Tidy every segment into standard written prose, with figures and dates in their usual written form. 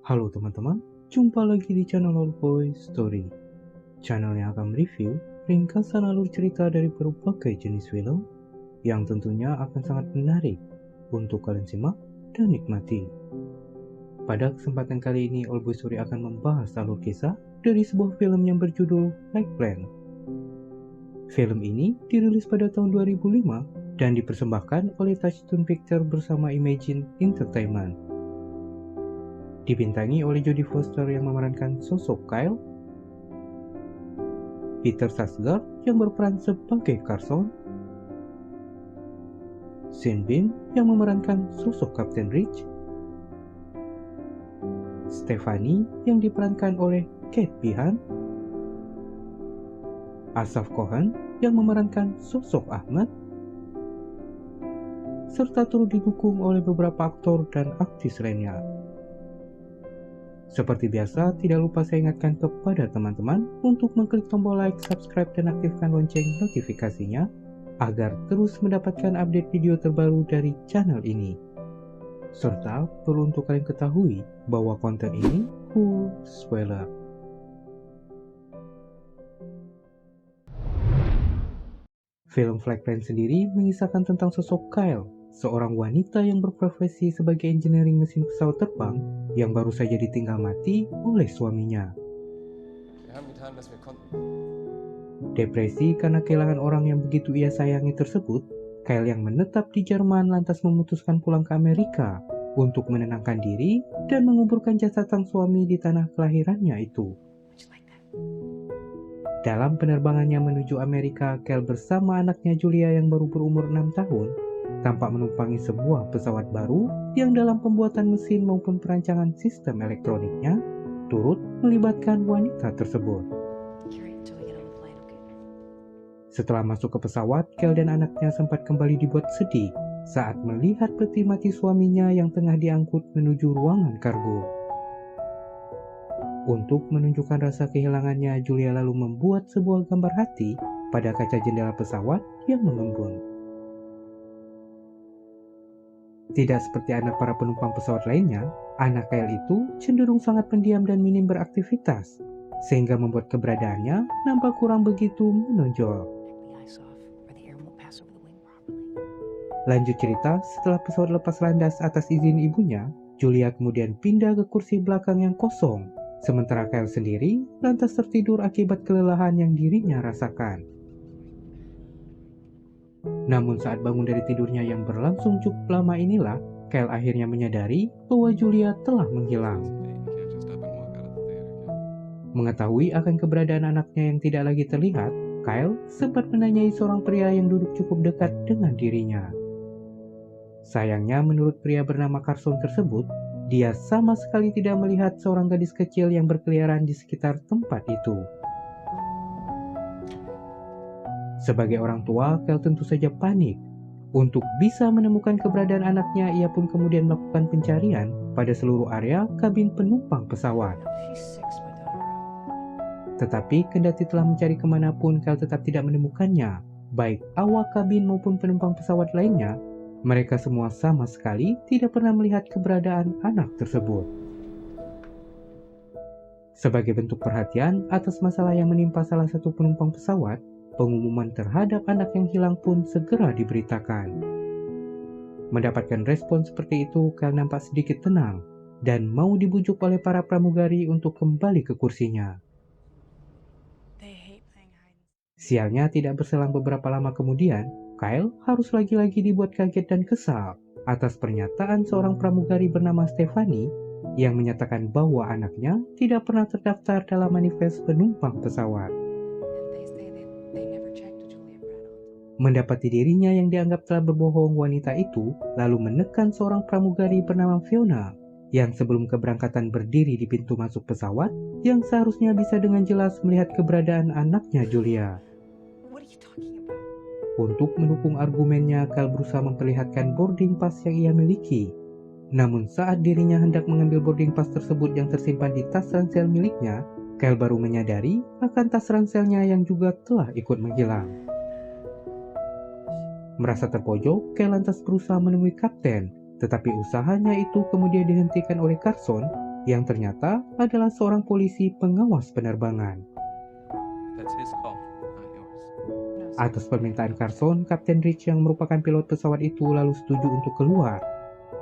Halo teman-teman, jumpa lagi di channel Oldboy Story. Channel yang akan mereview ringkasan alur cerita dari berbagai jenis film yang tentunya akan sangat menarik untuk kalian simak dan nikmati. Pada kesempatan kali ini, Oldboy Story akan membahas alur kisah dari sebuah film yang berjudul Like Plan. Film ini dirilis pada tahun 2005 dan dipersembahkan oleh Touchstone Pictures bersama Imagine Entertainment. Dibintangi oleh Jodie Foster yang memerankan sosok Kyle, Peter Sarsgaard yang berperan sebagai Carson, Sean Bean yang memerankan sosok Kapten Rich, Stephanie yang diperankan oleh Kate Behan, Asaf Cohen yang memerankan sosok Ahmad, serta turut didukung oleh beberapa aktor dan aktris lainnya. Seperti biasa, tidak lupa saya ingatkan kepada teman-teman untuk mengklik tombol like, subscribe, dan aktifkan lonceng notifikasinya agar terus mendapatkan update video terbaru dari channel ini. Serta perlu untuk kalian ketahui bahwa konten ini full spoiler. Film Flight Plan sendiri mengisahkan tentang sosok Kyle, seorang wanita yang berprofesi sebagai engineering mesin pesawat terbang yang baru saja ditinggal mati oleh suaminya. Depresi karena kehilangan orang yang begitu ia sayangi tersebut, Kyle yang menetap di Jerman lantas memutuskan pulang ke Amerika untuk menenangkan diri dan menguburkan jasad sang suami di tanah kelahirannya itu. Dalam penerbangannya menuju Amerika, Kyle bersama anaknya Julia yang baru berumur 6 tahun tampak menumpangi sebuah pesawat baru yang dalam pembuatan mesin maupun perancangan sistem elektroniknya turut melibatkan wanita tersebut. Setelah masuk ke pesawat, Kyle dan anaknya sempat kembali dibuat sedih saat melihat peti mati suaminya yang tengah diangkut menuju ruangan kargo. Untuk menunjukkan rasa kehilangannya, Julia lalu membuat sebuah gambar hati pada kaca jendela pesawat yang mengembun. Tidak seperti anak para penumpang pesawat lainnya, anak Kyle itu cenderung sangat pendiam dan minim beraktivitas, sehingga membuat keberadaannya nampak kurang begitu menonjol. Lanjut cerita, setelah pesawat lepas landas atas izin ibunya, Julia kemudian pindah ke kursi belakang yang kosong, sementara Kyle sendiri lantas tertidur akibat kelelahan yang dirinya rasakan. Namun saat bangun dari tidurnya yang berlangsung cukup lama inilah, Kyle akhirnya menyadari bahwa Julia telah menghilang. Mengetahui akan keberadaan anaknya yang tidak lagi terlihat, Kyle sempat menanyai seorang pria yang duduk cukup dekat dengan dirinya. Sayangnya menurut pria bernama Carson tersebut, dia sama sekali tidak melihat seorang gadis kecil yang berkeliaran di sekitar tempat itu. Sebagai orang tua, Kyle tentu saja panik. Untuk bisa menemukan keberadaan anaknya, ia pun kemudian melakukan pencarian pada seluruh area kabin penumpang pesawat. Tetapi kendati telah mencari kemanapun, Kyle tetap tidak menemukannya. Baik awak kabin maupun penumpang pesawat lainnya, mereka semua sama sekali tidak pernah melihat keberadaan anak tersebut. Sebagai bentuk perhatian atas masalah yang menimpa salah satu penumpang pesawat, pengumuman terhadap anak yang hilang pun segera diberitakan. Mendapatkan respon seperti itu, Kyle nampak sedikit tenang dan mau dibujuk oleh para pramugari untuk kembali ke kursinya. Sialnya tidak berselang beberapa lama kemudian, Kyle harus lagi-lagi dibuat kaget dan kesal atas pernyataan seorang pramugari bernama Stephanie yang menyatakan bahwa anaknya tidak pernah terdaftar dalam manifest penumpang pesawat. Mendapati dirinya yang dianggap telah berbohong, wanita itu lalu menekan seorang pramugari bernama Fiona yang sebelum keberangkatan berdiri di pintu masuk pesawat yang seharusnya bisa dengan jelas melihat keberadaan anaknya Julia. Untuk mendukung argumennya, Kyle berusaha memperlihatkan boarding pass yang ia miliki. Namun saat dirinya hendak mengambil boarding pass tersebut yang tersimpan di tas ransel miliknya, Kyle baru menyadari akan tas ranselnya yang juga telah ikut menghilang. Merasa terpojok, Kyle lantas berusaha menemui kapten, tetapi usahanya itu kemudian dihentikan oleh Carson yang ternyata adalah seorang polisi pengawas penerbangan. That's his call, not yours. Atas permintaan Carson, Kapten Rich yang merupakan pilot pesawat itu lalu setuju untuk keluar.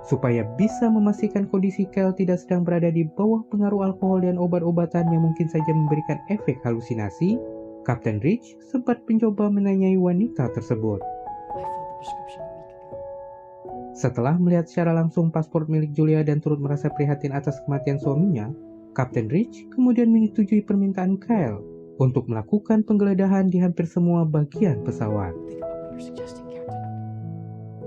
Supaya bisa memastikan kondisi Kyle tidak sedang berada di bawah pengaruh alkohol dan obat-obatan yang mungkin saja memberikan efek halusinasi, Kapten Rich sempat mencoba menanyai wanita tersebut. Setelah melihat secara langsung paspor milik Julia dan turut merasa prihatin atas kematian suaminya, Kapten Rich kemudian menyetujui permintaan Kyle untuk melakukan penggeledahan di hampir semua bagian pesawat.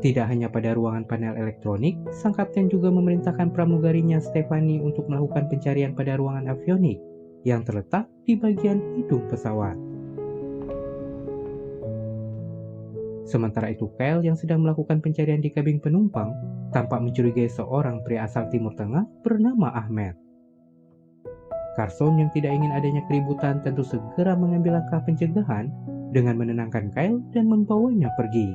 Tidak hanya pada ruangan panel elektronik, sang kapten juga memerintahkan pramugarinya Stephanie untuk melakukan pencarian pada ruangan avionik yang terletak di bagian hidung pesawat. Sementara itu Kyle yang sedang melakukan pencarian di kabin penumpang tampak mencurigai seorang pria asal Timur Tengah bernama Ahmed. Carson yang tidak ingin adanya keributan tentu segera mengambil langkah pencegahan dengan menenangkan Kyle dan membawanya pergi.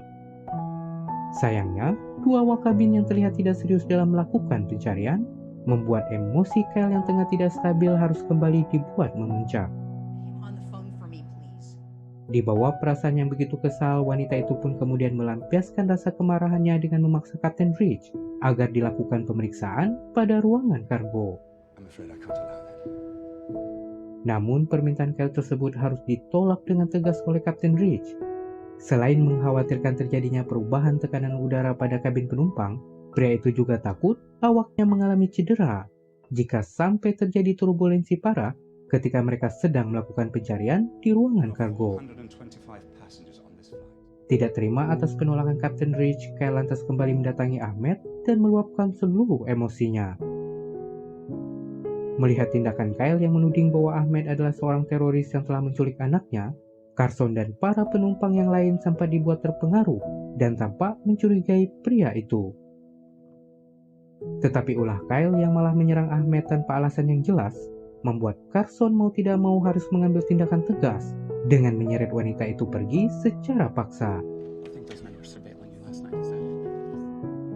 Sayangnya, dua awak kabin yang terlihat tidak serius dalam melakukan pencarian membuat emosi Kyle yang tengah tidak stabil harus kembali dibuat memuncak. Di bawah perasaan yang begitu kesal, wanita itu pun kemudian melampiaskan rasa kemarahannya dengan memaksa Kapten Rich agar dilakukan pemeriksaan pada ruangan kargo. Namun permintaan Kyle tersebut harus ditolak dengan tegas oleh Kapten Rich. Selain mengkhawatirkan terjadinya perubahan tekanan udara pada kabin penumpang, pria itu juga takut awaknya mengalami cedera jika sampai terjadi turbulensi parah ketika mereka sedang melakukan pencarian di ruangan kargo. Tidak terima atas penolakan Kapten Rich, Kyle lantas kembali mendatangi Ahmed dan meluapkan seluruh emosinya. Melihat tindakan Kyle yang menuding bahwa Ahmed adalah seorang teroris yang telah menculik anaknya, Carson dan para penumpang yang lain sempat dibuat terpengaruh dan tampak mencurigai pria itu. Tetapi ulah Kyle yang malah menyerang Ahmed tanpa alasan yang jelas membuat Carson mau tidak mau harus mengambil tindakan tegas dengan menyeret wanita itu pergi secara paksa.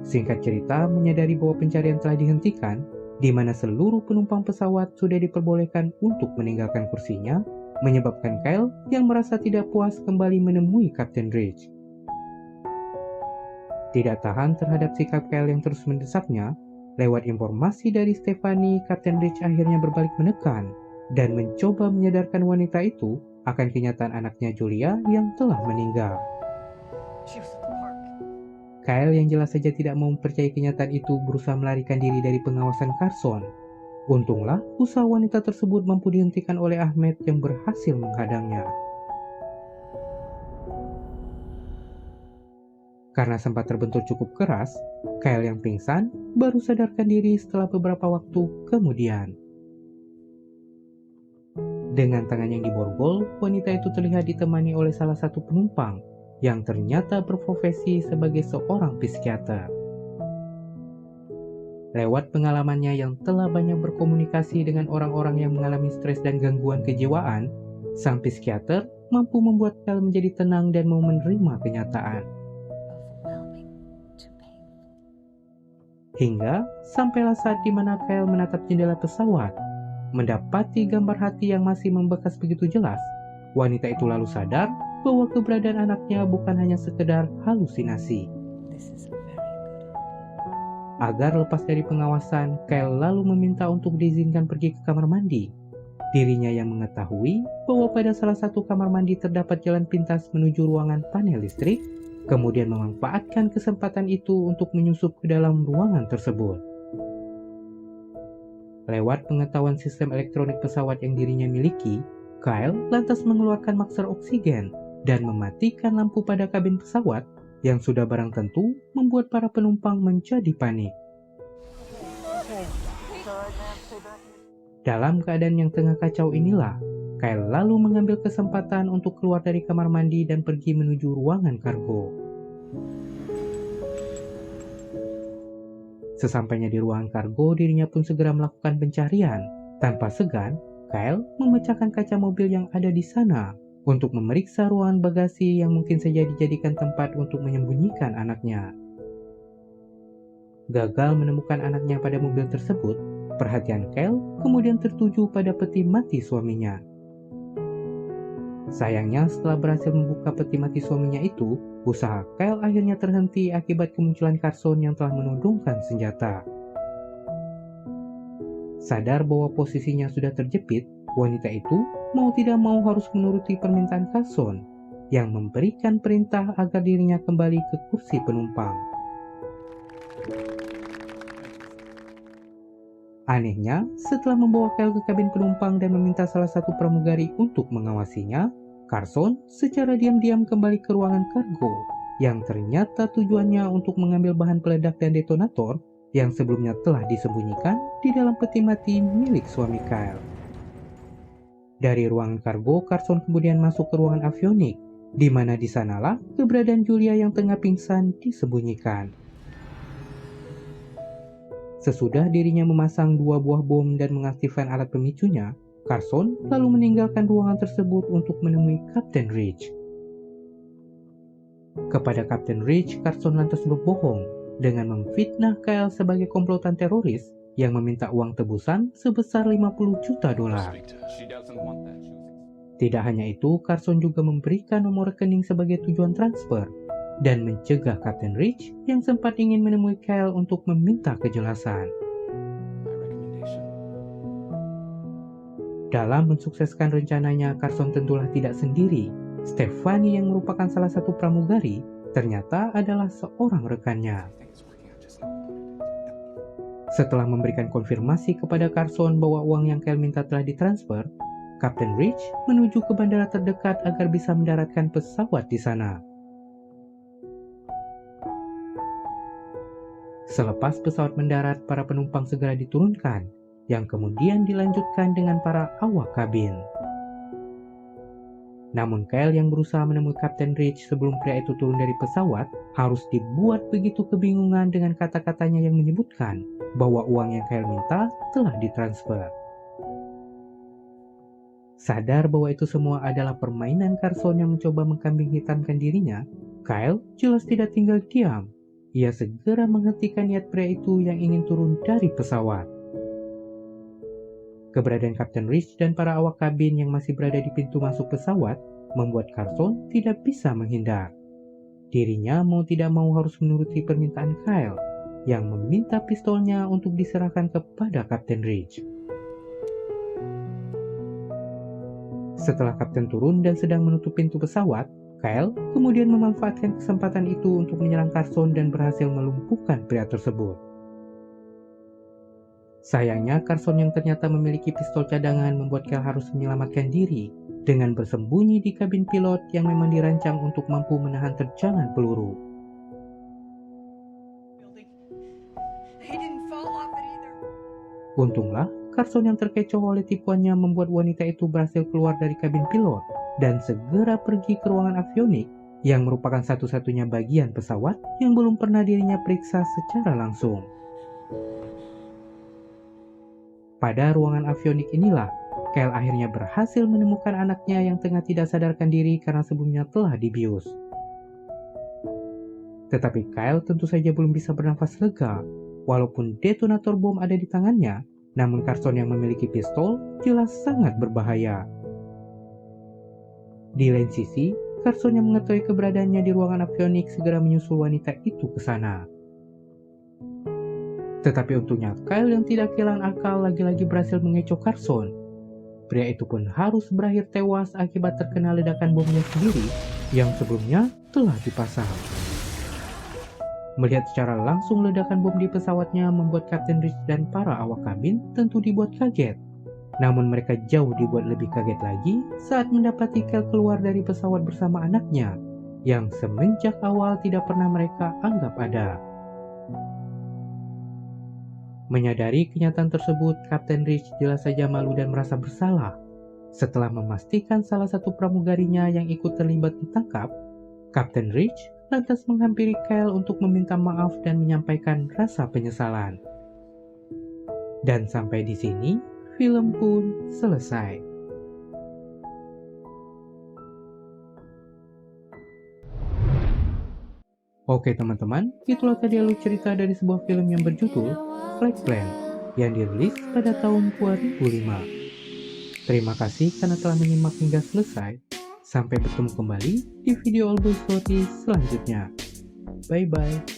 Singkat cerita, menyadari bahwa pencarian telah dihentikan, di mana seluruh penumpang pesawat sudah diperbolehkan untuk meninggalkan kursinya, menyebabkan Kyle yang merasa tidak puas kembali menemui Kapten Rich. Tidak tahan terhadap sikap Kyle yang terus mendesaknya, lewat informasi dari Stephanie, Kapten Rich akhirnya berbalik menekan dan mencoba menyadarkan wanita itu akan kenyataan anaknya Julia yang telah meninggal. Kyle yang jelas saja tidak mau mempercayai kenyataan itu berusaha melarikan diri dari pengawasan Carson. Untunglah usaha wanita tersebut mampu dihentikan oleh Ahmed yang berhasil menghadangnya. Karena sempat terbentur cukup keras, Kyle yang pingsan baru sadarkan diri setelah beberapa waktu kemudian. Dengan tangan yang diborgol, wanita itu terlihat ditemani oleh salah satu penumpang yang ternyata berprofesi sebagai seorang psikiater. Lewat pengalamannya yang telah banyak berkomunikasi dengan orang-orang yang mengalami stres dan gangguan kejiwaan, sang psikiater mampu membuat Kyle menjadi tenang dan mau menerima kenyataan. Hingga sampailah saat di mana Kyle menatap jendela pesawat, mendapati gambar hati yang masih membekas begitu jelas. Wanita itu lalu sadar bahwa keberadaan anaknya bukan hanya sekedar halusinasi. Agar lepas dari pengawasan, Kyle lalu meminta untuk diizinkan pergi ke kamar mandi. Dirinya yang mengetahui bahwa pada salah satu kamar mandi terdapat jalan pintas menuju ruangan panel listrik, kemudian memanfaatkan kesempatan itu untuk menyusup ke dalam ruangan tersebut. Lewat pengetahuan sistem elektronik pesawat yang dirinya miliki, Kyle lantas mengeluarkan masker oksigen dan mematikan lampu pada kabin pesawat yang sudah barang tentu membuat para penumpang menjadi panik. Dalam keadaan yang tengah kacau inilah, Kyle lalu mengambil kesempatan untuk keluar dari kamar mandi dan pergi menuju ruangan kargo. Sesampainya di ruangan kargo, dirinya pun segera melakukan pencarian. Tanpa segan, Kyle memecahkan kaca mobil yang ada di sana untuk memeriksa ruangan bagasi yang mungkin saja dijadikan tempat untuk menyembunyikan anaknya. Gagal menemukan anaknya pada mobil tersebut, Perhatian Kyle kemudian tertuju pada peti mati suaminya. Sayangnya setelah berhasil membuka peti mati suaminya itu, usaha Kyle akhirnya terhenti akibat kemunculan Carson yang telah menodongkan senjata. Sadar bahwa posisinya sudah terjepit, wanita itu mau tidak mau harus menuruti permintaan Carson yang memberikan perintah agar dirinya kembali ke kursi penumpang. Anehnya, setelah membawa Kyle ke kabin penumpang dan meminta salah satu pramugari untuk mengawasinya, Carson secara diam-diam kembali ke ruangan kargo yang ternyata tujuannya untuk mengambil bahan peledak dan detonator yang sebelumnya telah disembunyikan di dalam peti mati milik suami Kyle. Dari ruangan kargo, Carson kemudian masuk ke ruangan avionik, di mana di sanalah keberadaan Julia yang tengah pingsan disembunyikan. Sesudah dirinya memasang 2 buah bom dan mengaktifkan alat pemicunya, Carson lalu meninggalkan ruangan tersebut untuk menemui Kapten Ridge. Kepada Kapten Ridge, Carson lantas berbohong dengan memfitnah Kyle sebagai komplotan teroris yang meminta uang tebusan sebesar $50 juta. Tidak hanya itu, Carson juga memberikan nomor rekening sebagai tujuan transfer dan mencegah Kapten Ridge yang sempat ingin menemui Kyle untuk meminta kejelasan. Dalam mensukseskan rencananya, Carson tentulah tidak sendiri. Stephanie yang merupakan salah satu pramugari ternyata adalah seorang rekannya. Setelah memberikan konfirmasi kepada Carson bahwa uang yang Kyle minta telah ditransfer, Kapten Ridge menuju ke bandara terdekat agar bisa mendaratkan pesawat di sana. Selepas pesawat mendarat, para penumpang segera diturunkan, yang kemudian dilanjutkan dengan para awak kabin. Namun Kyle yang berusaha menemui Kapten Ridge sebelum pria itu turun dari pesawat harus dibuat begitu kebingungan dengan kata-katanya yang menyebutkan bahwa uang yang Kyle minta telah ditransfer. Sadar bahwa itu semua adalah permainan Carson yang mencoba mengkambing hitamkan dirinya, Kyle jelas tidak tinggal diam. Ia segera menghentikan niat pria itu yang ingin turun dari pesawat. Keberadaan Kapten Ridge dan para awak kabin yang masih berada di pintu masuk pesawat membuat Carson tidak bisa menghindar. Dirinya mau tidak mau harus menuruti permintaan Kyle yang meminta pistolnya untuk diserahkan kepada Kapten Ridge. Setelah Kapten turun dan sedang menutup pintu pesawat, Kyle kemudian memanfaatkan kesempatan itu untuk menyerang Carson dan berhasil melumpuhkan pria tersebut. Sayangnya, Carson yang ternyata memiliki pistol cadangan membuat Kyle harus menyelamatkan diri dengan bersembunyi di kabin pilot yang memang dirancang untuk mampu menahan terjangan peluru. Untunglah, Carson yang terkecoh oleh tipuannya membuat wanita itu berhasil keluar dari kabin pilot dan segera pergi ke ruangan avionik yang merupakan satu-satunya bagian pesawat yang belum pernah dirinya periksa secara langsung. Pada ruangan avionik inilah, Kyle akhirnya berhasil menemukan anaknya yang tengah tidak sadarkan diri karena sebelumnya telah dibius. Tetapi Kyle tentu saja belum bisa bernafas lega, walaupun detonator bom ada di tangannya, namun Carson yang memiliki pistol jelas sangat berbahaya. Di lain sisi, Carson yang mengetahui keberadaannya di ruangan avionik segera menyusul wanita itu ke sana. Tetapi untungnya Kyle yang tidak kehilangan akal lagi-lagi berhasil mengecoh Carson. Pria itu pun harus berakhir tewas akibat terkena ledakan bomnya sendiri yang sebelumnya telah dipasang. Melihat secara langsung ledakan bom di pesawatnya membuat Kapten Ridge dan para awak kabin tentu dibuat kaget. Namun mereka jauh dibuat lebih kaget lagi saat mendapati Kyle keluar dari pesawat bersama anaknya yang semenjak awal tidak pernah mereka anggap ada. Menyadari kenyataan tersebut, Kapten Ridge jelas saja malu dan merasa bersalah. Setelah memastikan salah satu pramugarinya yang ikut terlibat ditangkap, Kapten Ridge lantas menghampiri Kyle untuk meminta maaf dan menyampaikan rasa penyesalan. Dan sampai di sini, film pun selesai. Oke teman-teman, itulah tadi alur cerita dari sebuah film yang berjudul Flag Plan. yang dirilis pada tahun 2005. Terima kasih karena telah menyimak hingga selesai. Sampai bertemu kembali di video All Boy Story selanjutnya. Bye-bye.